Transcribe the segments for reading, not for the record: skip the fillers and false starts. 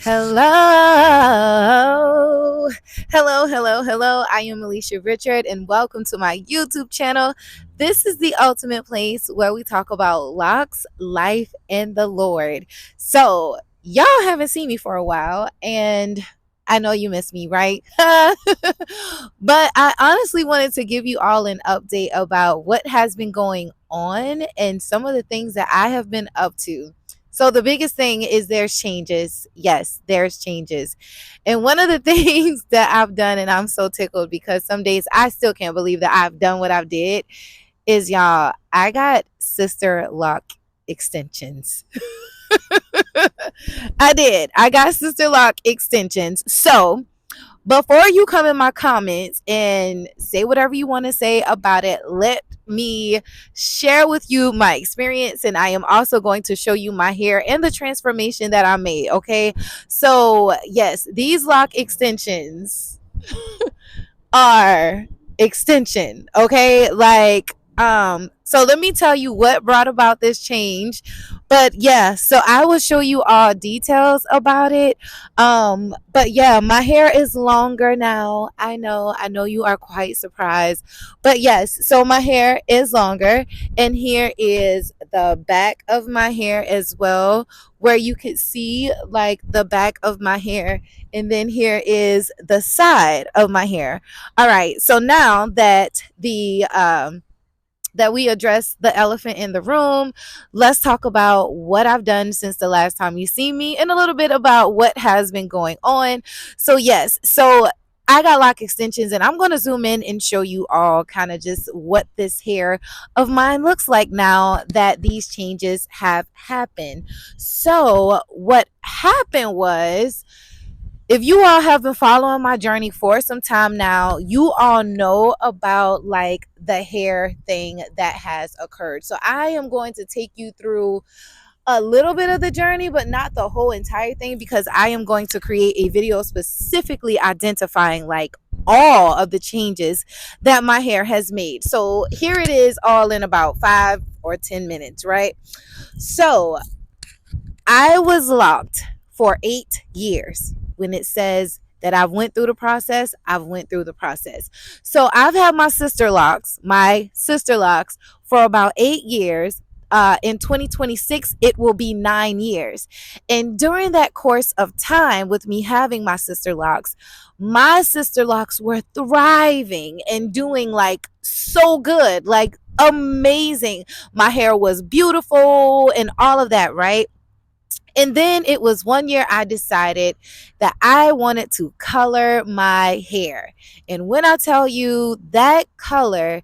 Hello. Hello. I am Alicia Richard, and welcome to my YouTube channel. This is the ultimate place where we talk about locks, life, and the Lord. So, y'all haven't seen me for a while, and I know you miss me, right? But I honestly wanted to give you all an update about what has been going on and some of the things that I have been up to. So the biggest thing is there's changes. Yes, there's changes. And one of the things that I've done, and I'm so tickled because some days I still can't believe that I've done what I've did, is y'all, I got sister lock extensions. I did. I got sister lock extensions. So before you come in my comments and say whatever you want to say about it, let me share with you my experience, and I am also going to show you my hair and the transformation that I made. Okay, so yes, these lock extensions are extension. Okay, so let me tell you what brought about this change. But yeah, so I will show you all details about it. But yeah, my hair is longer now. I know you are quite surprised. But yes, so my hair is longer, and here is the back of my hair as well, where you could see like the back of my hair, and then here is the side of my hair. All right, so now that we address the elephant in the room, let's talk about what I've done since the last time you see me and a little bit about what has been going on. So, yes, so I got lock extensions, and I'm going to zoom in and show you all kind of just what this hair of mine looks like now that these changes have happened. So, what happened was, if you all have been following my journey for some time now, you all know about like the hair thing that has occurred. So I am going to take you through a little bit of the journey, but not the whole entire thing, because I am going to create a video specifically identifying like all of the changes that my hair has made. So here it is, all in about 5 or 10 minutes, right? So I was locked for 8 years. When it says that I've went through the process, I've went through the process. So I've had my sister locks for about 8 years. In 2026, it will be 9 years. And during that course of time with me having my sister locks were thriving and doing like so good, like amazing. My hair was beautiful and all of that, right? And then it was one year I decided that I wanted to color my hair. And when I tell you that color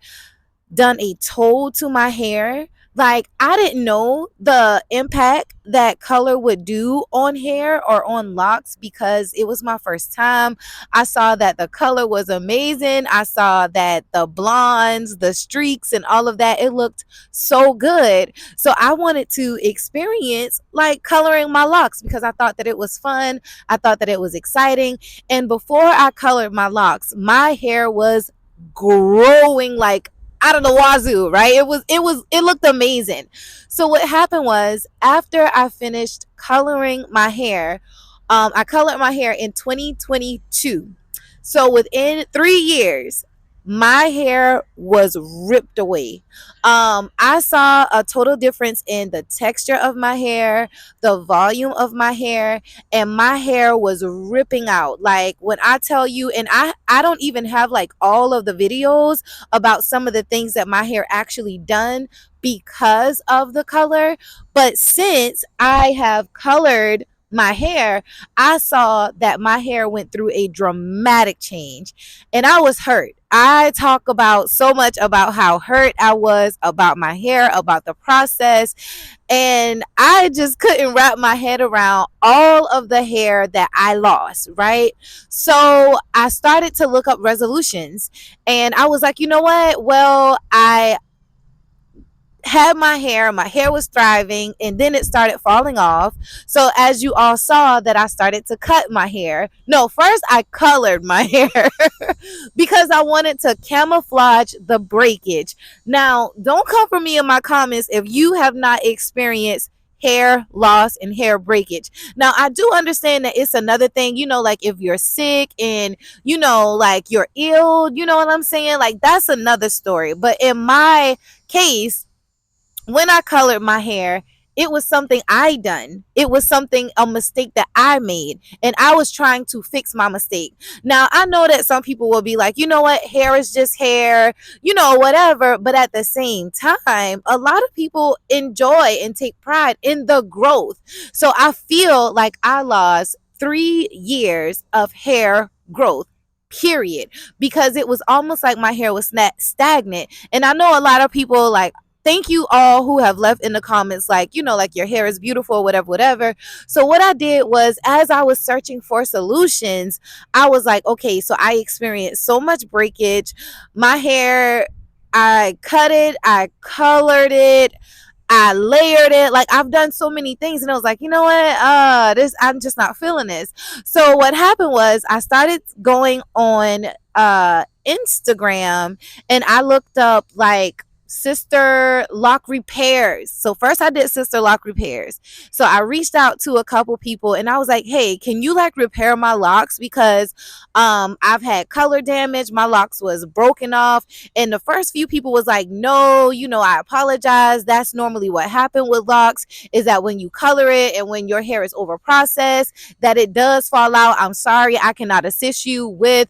done a toll to my hair. Like, I didn't know the impact that color would do on hair or on locks because it was my first time. I saw that the color was amazing. I saw that the blondes, the streaks, and all of that, it looked so good. So I wanted to experience like coloring my locks because I thought that it was fun. I thought that it was exciting. And before I colored my locks, my hair was growing like out of the wazoo, right? It looked amazing. So what happened was, after I finished coloring my hair, I colored my hair in 2022. So within 3 years, my hair was ripped away. I saw a total difference in the texture of my hair, the volume of my hair, and my hair was ripping out. Like, when I tell you, and I don't even have like all of the videos about some of the things that my hair actually done because of the color, but since I have colored my hair, I saw that my hair went through a dramatic change, and I was hurt. I talk about so much about how hurt I was about my hair, about the process, and I just couldn't wrap my head around all of the hair that I lost, right? So I started to look up resolutions, and I was like, you know what? Well, I had my hair was thriving, and then it started falling off. So as you all saw, that I started to cut my hair. No, first I colored my hair because I wanted to camouflage the breakage. Now, don't come for me in my comments if you have not experienced hair loss and hair breakage. Now, I do understand that it's another thing, like if you're sick and, like you're ill, you know what I'm saying? Like that's another story. But in my case, when I colored my hair, it was something I done. It was a mistake that I made, and I was trying to fix my mistake. Now, I know that some people will be like, you know what, hair is just hair, whatever. But at the same time, a lot of people enjoy and take pride in the growth. So I feel like I lost 3 years of hair growth, period, because it was almost like my hair was stagnant. And I know a lot of people like, thank you all who have left in the comments like, like your hair is beautiful, whatever, whatever. So what I did was, as I was searching for solutions, I was like, okay, so I experienced so much breakage. My hair, I cut it, I colored it, I layered it. Like I've done so many things, and I was like, you know what? This, I'm just not feeling this. So what happened was I started going on Instagram, and I looked up like Sister Lock Repairs. So first I did Sister Lock Repairs. So I reached out to a couple people, and I was like, hey, can you like repair my locks? Because I've had color damage. My locks was broken off. And the first few people was like, no, I apologize. That's normally what happened with locks, is that when you color it and when your hair is over processed, that it does fall out. I'm sorry, I cannot assist you with,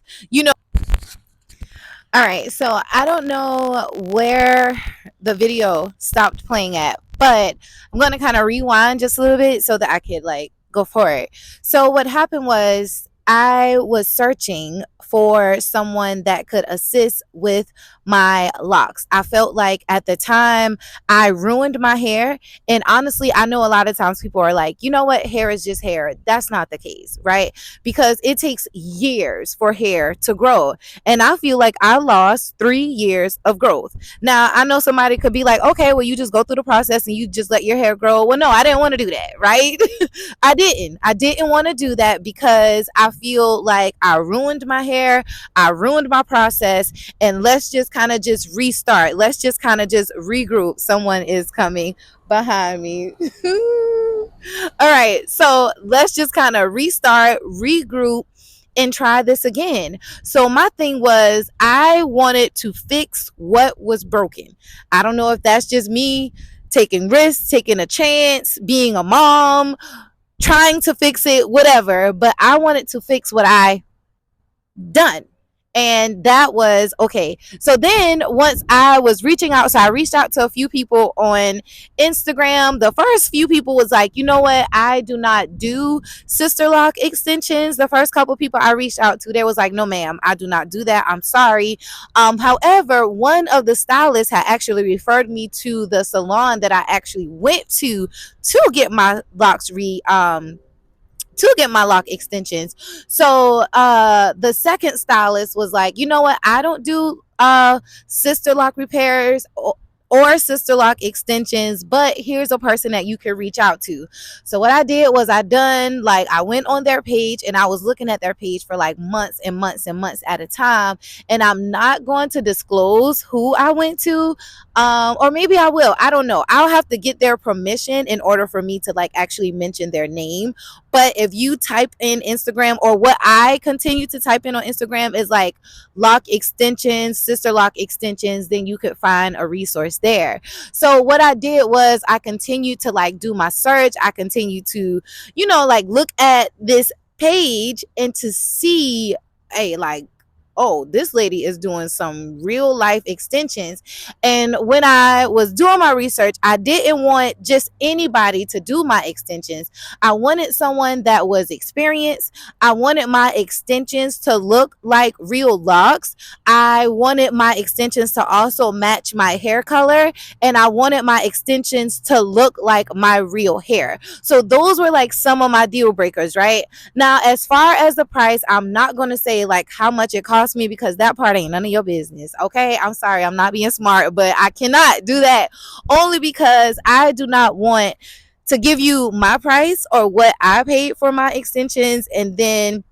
all right, so I don't know where the video stopped playing at, but I'm going to kind of rewind just a little bit so that I could like go for it. So what happened was I was searching for someone that could assist with my locks. I felt like at the time I ruined my hair. And honestly, I know a lot of times people are like, you know what, hair is just hair. That's not the case, right? Because it takes years for hair to grow. And I feel like I lost 3 years of growth. Now, I know somebody could be like, okay, well, you just go through the process and you just let your hair grow. Well, no, I didn't want to do that, right? I didn't want to do that because I feel like I ruined my hair. I ruined my process. And let's just kind of just restart. Let's just kind of just regroup. Someone is coming behind me. All right. So let's just kind of restart, regroup, and try this again. So my thing was, I wanted to fix what was broken. I don't know if that's just me taking risks, taking a chance, being a mom, trying to fix it, whatever. But I wanted to fix what I done. And that was okay. So then once I was reaching out, so I reached out to a few people on Instagram. The first few people was like, you know what, I do not do sister lock extensions. The first couple people I reached out to, they was like, no ma'am, I do not do that, I'm sorry. However, one of the stylists had actually referred me to the salon that I actually went to get my locks to get my lock extensions. So the second stylist was like, you know what, I don't do sister lock repairs or sister lock extensions, but here's a person that you can reach out to. So what I did was I went on their page, and I was looking at their page for like months and months and months at a time. And I'm not going to disclose who I went to, or maybe I will, I don't know. I'll have to get their permission in order for me to like actually mention their name. But if you type in Instagram, or what I continue to type in on Instagram is like lock extensions, sister lock extensions, then you could find a resource there. So what I did was I continued to like do my search. I continued to, like look at this page and to see, hey, like, oh, this lady is doing some real life extensions. And when I was doing my research, I didn't want just anybody to do my extensions. I wanted someone that was experienced. I wanted my extensions to look like real locks. I wanted my extensions to also match my hair color. And I wanted my extensions to look like my real hair. So those were like some of my deal breakers, right? Now, as far as the price, I'm not going to say like how much it cost me, because that part ain't none of your business. Okay, I'm sorry, I'm not being smart, but I cannot do that, only because I do not want to give you my price or what I paid for my extensions, and then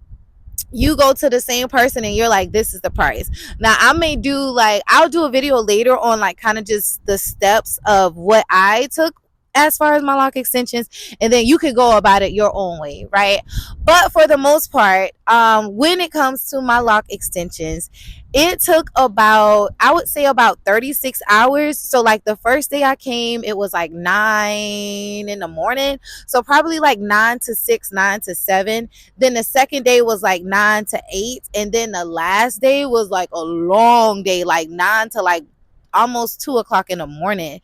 you go to the same person and you're like, this is the price. Now I'll do a video later on like kind of just the steps of what I took as far as my lock extensions, and then you could go about it your own way, right? But for the most part, when it comes to my lock extensions, it took about, I would say, about 36 hours. So like the first day I came, it was like 9 in the morning, so probably like 9 to 6, 9 to 7. Then the second day was like 9 to 8, and then the last day was like a long day, like 9 to like almost 2 o'clock in the morning.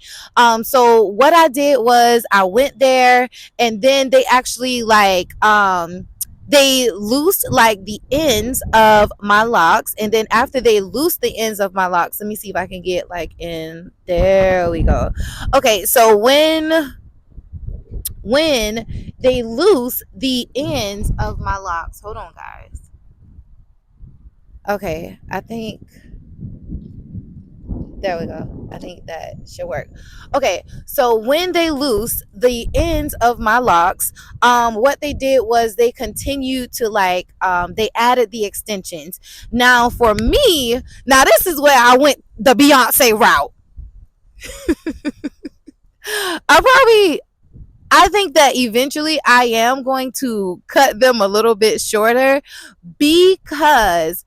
So what I did was I went there, and then they actually like they loosed like the ends of my locks, and then after they loosed the ends of my locks, let me see if I can get like in, there we go. Okay, so when they loose the ends of my locks, hold on guys. Okay, I think, there we go. I think that should work. Okay, so when they loose the ends of my locks, what they did was they continued to like, they added the extensions. Now for me, now this is where I went the Beyonce route. I think that eventually I am going to cut them a little bit shorter, because,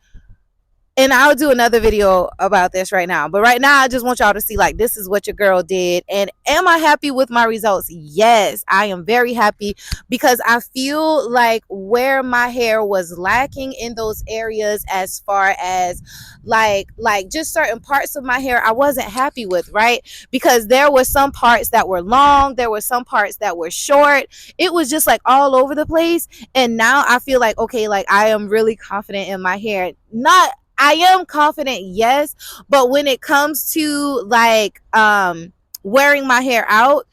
and I'll do another video about this right now. But right now, I just want y'all to see like this is what your girl did. And am I happy with my results? Yes, I am very happy, because I feel like where my hair was lacking in those areas, as far as like just certain parts of my hair, I wasn't happy with, right? Because there were some parts that were long, there were some parts that were short. It was just like all over the place. And now I feel like, okay, like I am really confident in my hair. Not, I am confident, yes, but when it comes to like wearing my hair out,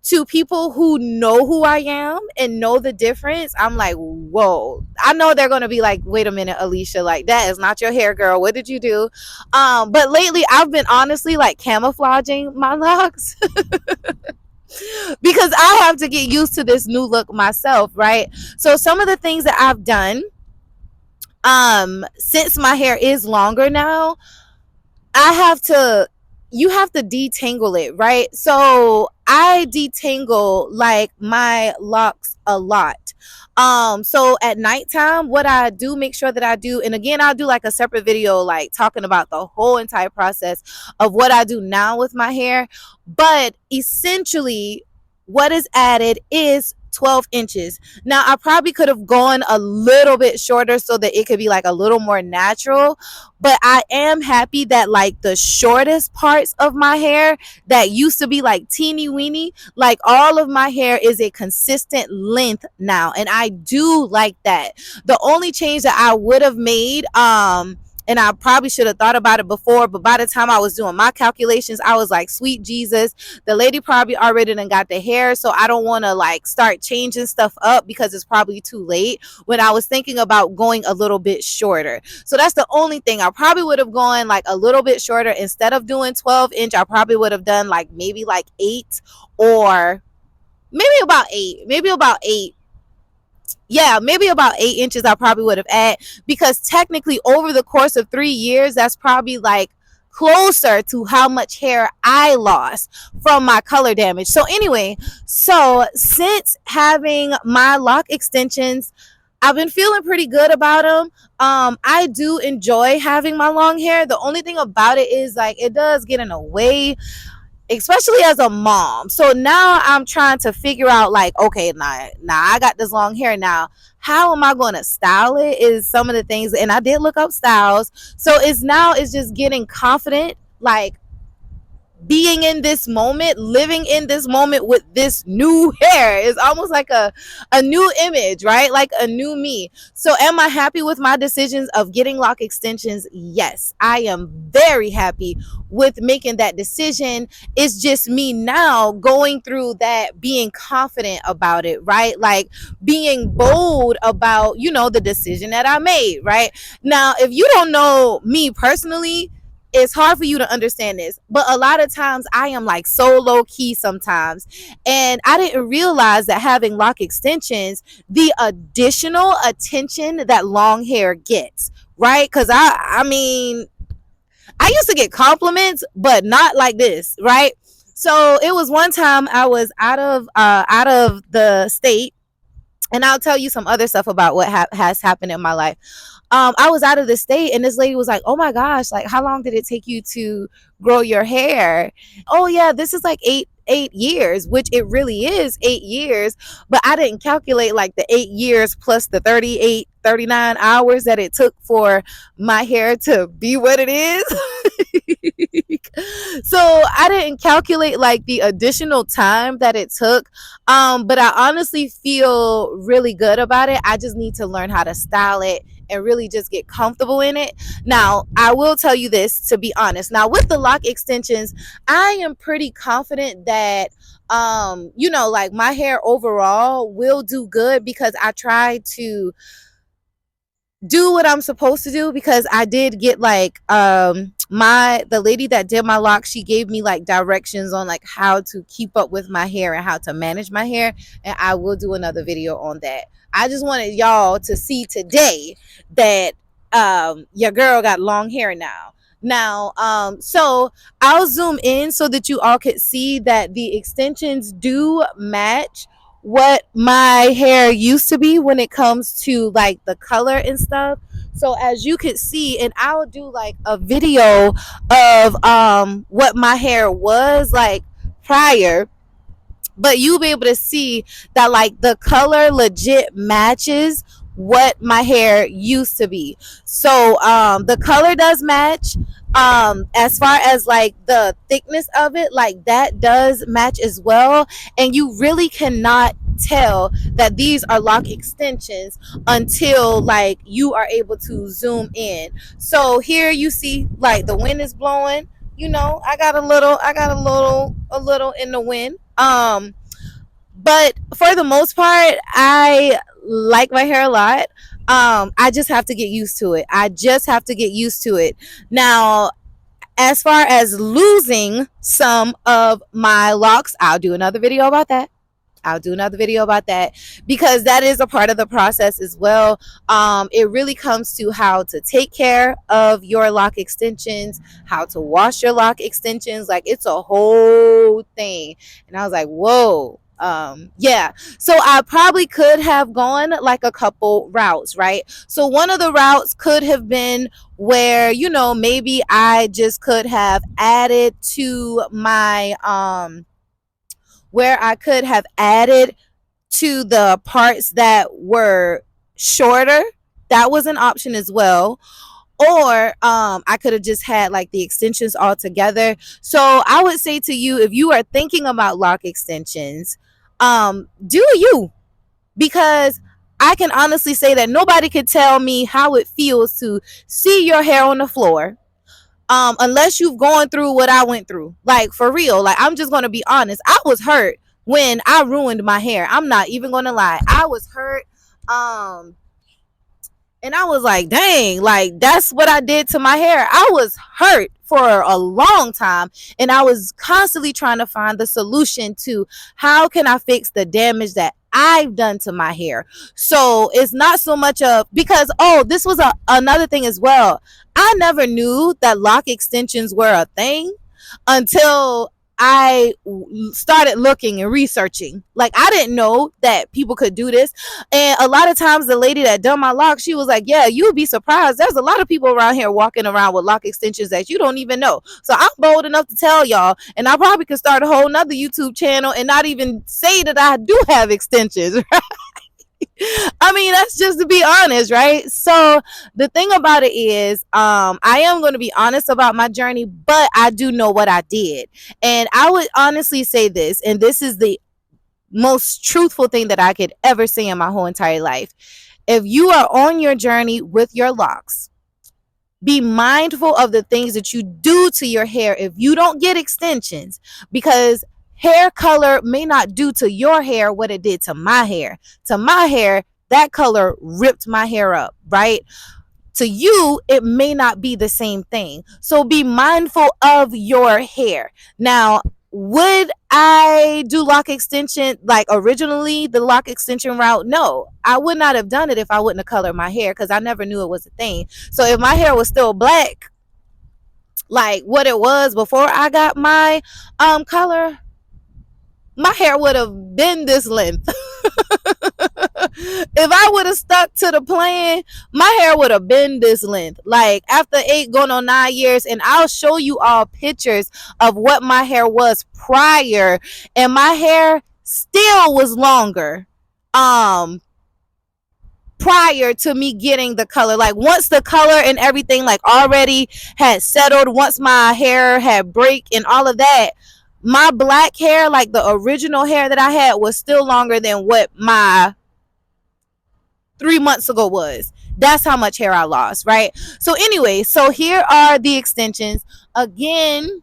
to people who know who I am and know the difference, I'm like, whoa. I know they're gonna be like, wait a minute, Alicia, like that is not your hair, girl. What did you do? But lately I've been honestly like camouflaging my locks because I have to get used to this new look myself, right? So some of the things that I've done, since my hair is longer now, I have to, you have to detangle it, right? So I detangle like my locks a lot. So at nighttime, what I do, make sure that I do, and again, I'll do like a separate video like talking about the whole entire process of what I do now with my hair. But essentially what is added is 12 inches. Now I probably could have gone a little bit shorter so that it could be like a little more natural, but I am happy that like the shortest parts of my hair that used to be like teeny weeny, like all of my hair is a consistent length now, and I do like that. The only change that I would have made, and I probably should have thought about it before, but by the time I was doing my calculations, I was like, sweet Jesus, the lady probably already done got the hair, so I don't want to like start changing stuff up because it's probably too late, when I was thinking about going a little bit shorter. So that's the only thing. I probably would have gone like a little bit shorter. Instead of doing 12 inch, I probably would have done like maybe like 8, or maybe about 8. Yeah, maybe about 8 inches I probably would have added, because technically over the course of 3 years, that's probably like closer to how much hair I lost from my color damage. So anyway, so since having my lock extensions, I've been feeling pretty good about them. I do enjoy having my long hair. The only thing about it is like it does get in the way, especially as a mom. So now I'm trying to figure out like, okay, now I got this long hair now. How am I going to style it is some of the things, and I did look up styles. So it's just getting confident, like being in this moment, living in this moment with this new hair is almost like a new image, right? Like a new me. So am I happy with my decisions of getting lock extensions? Yes, I am very happy with making that decision. It's just me now going through that, being confident about it, right? Like being bold about, the decision that I made, right? Now, if you don't know me personally, it's hard for you to understand this, but a lot of times I am like so low key sometimes, and I didn't realize that having lock extensions, the additional attention that long hair gets, right? Because I mean, I used to get compliments, but not like this, right? So it was one time I was out of the state, and I'll tell you some other stuff about what has happened in my life. I was out of the state, and this lady was like, "Oh my gosh, like how long did it take you to grow your hair?" Oh yeah, this is like eight years, which it really is 8 years, but I didn't calculate like the 8 years plus the 39 hours that it took for my hair to be what it is. So I didn't calculate like the additional time that it took. But I honestly feel really good about it. I just need to learn how to style it and really just get comfortable in it. Now, I will tell you this, to be honest. Now, with the lock extensions, I am pretty confident that like my hair overall will do good, because I try to do what I'm supposed to do, because I did get like my the lady that did my locks, she gave me like directions on like how to keep up with my hair and how to manage my hair, and I will do another video on that. I just wanted y'all to see today that your girl got long hair now. Now, so I'll zoom in so that you all could see that the extensions do match what my hair used to be when it comes to like the color and stuff. So as you could see, and I'll do like a video of what my hair was like prior, but you'll be able to see that like the color legit matches what my hair used to be. So the color does match. As far as like the thickness of it, like that does match as well, and you really cannot tell that these are lock extensions until like you are able to zoom in. So here you see like the wind is blowing. I got a little in the wind. But for the most part, I like my hair a lot. I just have to get used to it. I just have to get used to it. Now, as far as losing some of my locks, I'll do another video about that. I'll do another video about that, because that is a part of the process as well. It really comes to how to take care of your lock extensions, how to wash your lock extensions. Like it's a whole thing. And I was like, whoa. Yeah, so I probably could have gone like a couple routes, right? So one of the routes could have been where maybe I just could have added to my where I could have added to the parts that were shorter. That was an option as well. Or I could have just had like the extensions all together. So I would say to you, if you are thinking about lock extensions, do you? Because I can honestly say that nobody could tell me how it feels to see your hair on the floor, unless you've gone through what I went through. Like for real, like I'm just gonna be honest. I was hurt when I ruined my hair. I'm not even gonna lie. I was hurt. Um, and I was like, dang, like that's what I did to my hair. I was hurt for a long time, and I was constantly trying to find the solution to how can I fix the damage that I've done to my hair. So it's not so much of, because this was another thing as well. I never knew that lock extensions were a thing until I started looking and researching. Like I didn't know that people could do this. And a lot of times the lady that done my lock, she was like, yeah, you'd be surprised. There's a lot of people around here walking around with lock extensions that you don't even know. So I'm bold enough to tell y'all, and I probably could start a whole nother YouTube channel and not even say that I do have extensions. I mean, that's just to be honest, right? So the thing about it is, I am going to be honest about my journey, but I do know what I did. And I would honestly say this, and this is the most truthful thing that I could ever say in my whole entire life. If you are on your journey with your locks, be mindful of the things that you do to your hair if you don't get extensions, because hair color may not do to your hair what it did to my hair. To my hair, that color ripped my hair up, right? To you, it may not be the same thing. So be mindful of your hair. Now, would I do lock extension like originally the lock extension route? No, I would not have done it if I wouldn't have colored my hair, because I never knew it was a thing. So if my hair was still black, like what it was before I got my color, my hair would have been this length. If I would have stuck to the plan, my hair would have been this length. Like after 8 going on 9 years, and I'll show you all pictures of what my hair was prior, and my hair still was longer. Um, prior to me getting the color, like once the color and everything like already had settled, once my hair had break and all of that, my black hair, like the original hair that I had, was still longer than what my 3 months ago was. That's how much hair I lost, right? So anyway, so here are the extensions. Again,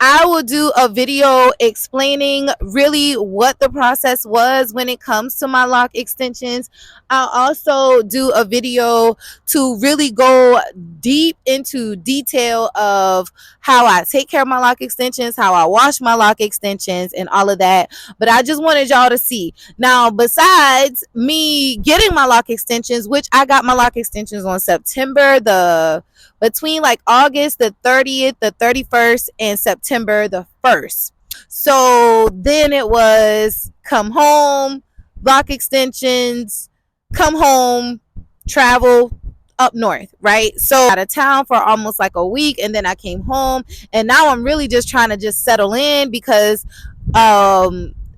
I will do a video explaining really what the process was when it comes to my lock extensions. I'll also do a video to really go deep into detail of how I take care of my lock extensions, how I wash my lock extensions, and all of that. But I just wanted y'all to see. Now, besides me getting my lock extensions, which I got my lock extensions on September between like August the 30th, the 31st, and September the 1st. So then it was come home, lock extensions, come home, travel up north, right? So out of town for almost like a week, and then I came home, and now I'm really just trying to just settle in because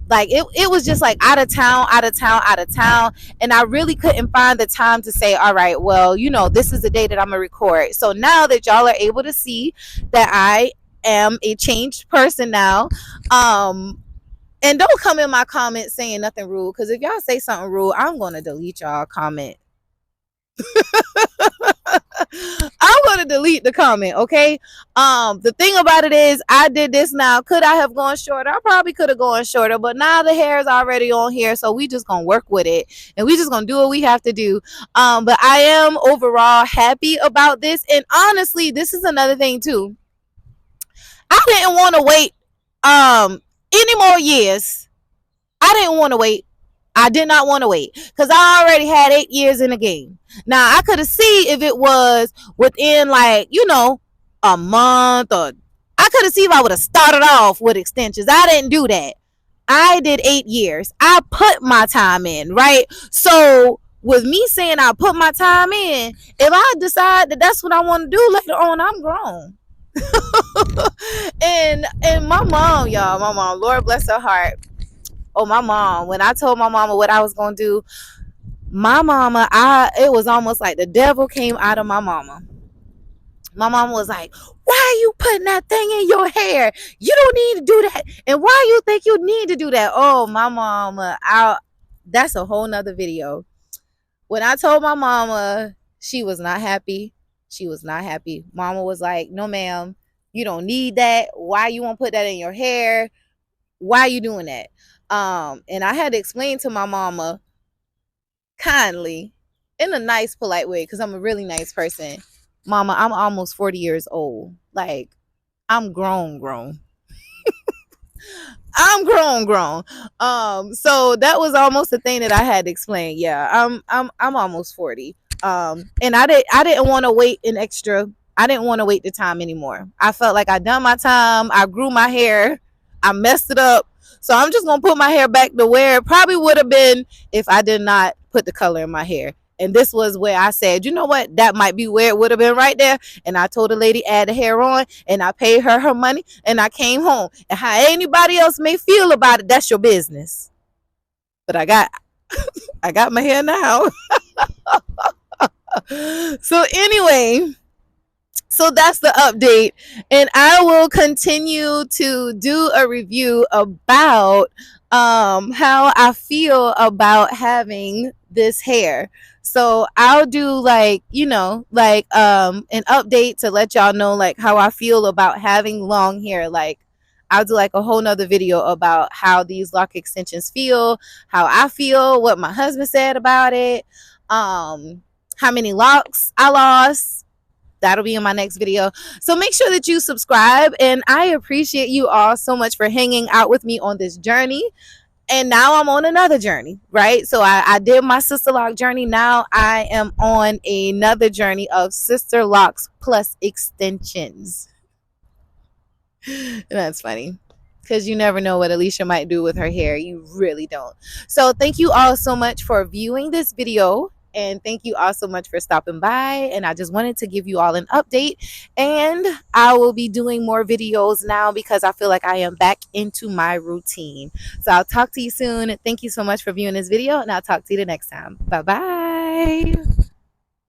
like it was just like out of town, out of town, out of town, and I really couldn't find the time to say, all right, well, this is the day that I'm gonna record. So now that y'all are able to see that I am a changed person now, and don't come in my comments saying nothing rude, because if y'all say something rude, I'm gonna delete y'all comment. I'm gonna delete the comment, okay? The thing about it is, I did this now. Could I have gone shorter? I probably could have gone shorter, but now the hair is already on here, so we just gonna work with it, and we just gonna do what we have to do. But I am overall happy about this, and honestly, this is another thing too. I didn't want to wait any more years. I didn't want to wait. I did not want to wait because I already had 8 years in the game. Now I could have seen if it was within like a month, or I could have seen if I would have started off with extensions. I didn't do that. I did 8 years. I put my time in, right? So with me saying I put my time in, if I decide that that's what I want to do later on, I'm grown. and my mom, y'all, my mom, Lord bless her heart. Oh, my mom, when I told my mama what I was gonna do, my mama, it was almost like the devil came out of my mama. My mama was like, why are you putting that thing in your hair? You don't need to do that. And why you think you need to do that? Oh, my mama, that's a whole nother video. When I told my mama, she was not happy. She was not happy. Mama was like, no, ma'am, you don't need that. Why you won't put that in your hair? Why are you doing that? And I had to explain to my mama kindly, in a nice, polite way, because I'm a really nice person. Mama, I'm almost 40 years old. Like, I'm grown. I'm grown. So that was almost the thing that I had to explain. Yeah, I'm almost 40. And I didn't want to wait an extra. I didn't want to wait the time anymore. I felt like I done my time. I grew my hair. I messed it up. So I'm just gonna put my hair back to where it probably would have been if I did not put the color in my hair. And this was where I said, you know what, that might be where it would have been, right there. And I told the lady, add the hair on, and I paid her money, and I came home. And how anybody else may feel about it, that's your business. But I got my hair now. So anyway, so that's the update, and I will continue to do a review about how I feel about having this hair. So I'll do like an update to let y'all know like how I feel about having long hair. Like I'll do like a whole nother video about how these lock extensions feel, how I feel, what my husband said about it, how many locks I lost. That'll be in my next video. So make sure that you subscribe, and I appreciate you all so much for hanging out with me on this journey. And now I'm on another journey, right? So I did my sister lock journey. Now I am on another journey of sister locks plus extensions. That's funny because you never know what Alicia might do with her hair. You really don't. So thank you all so much for viewing this video. And thank you all so much for stopping by. And I just wanted to give you all an update. And I will be doing more videos now because I feel like I am back into my routine. So I'll talk to you soon. Thank you so much for viewing this video. And I'll talk to you the next time. Bye bye.